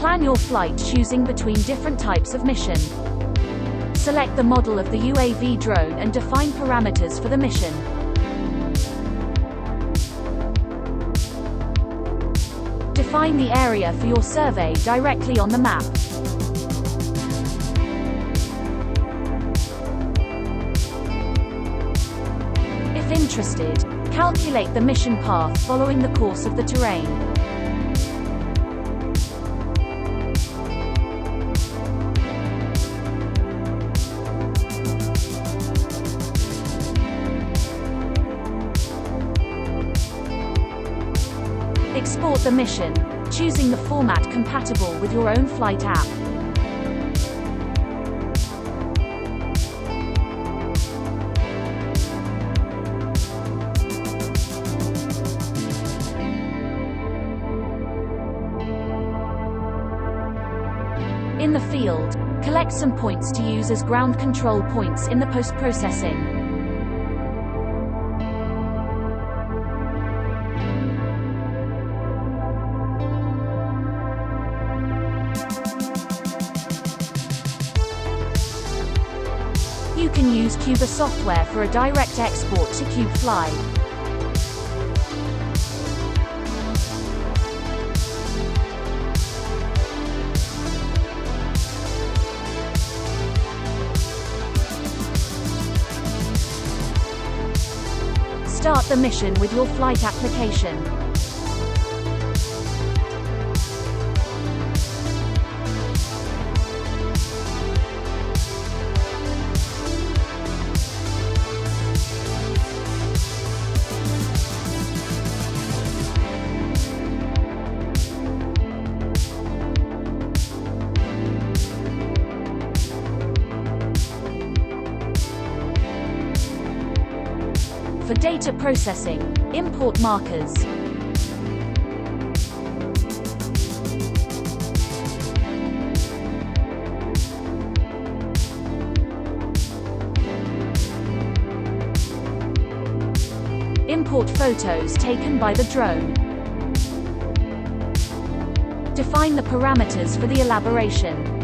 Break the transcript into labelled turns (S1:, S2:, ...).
S1: Plan your flight choosing between different types of mission. Select the model of the UAV drone and define parameters for the mission. Define the area for your survey directly on the map. If interested, calculate the mission path following the course of the terrain. Export the mission, choosing the format compatible with your own flight app. In the field, collect some points to use as ground control points in the post-processing. You can use Cuba software for a direct export to CubeFly. Start the mission with your flight application. For data processing, import markers. Import photos taken by the drone. Define the parameters for the elaboration.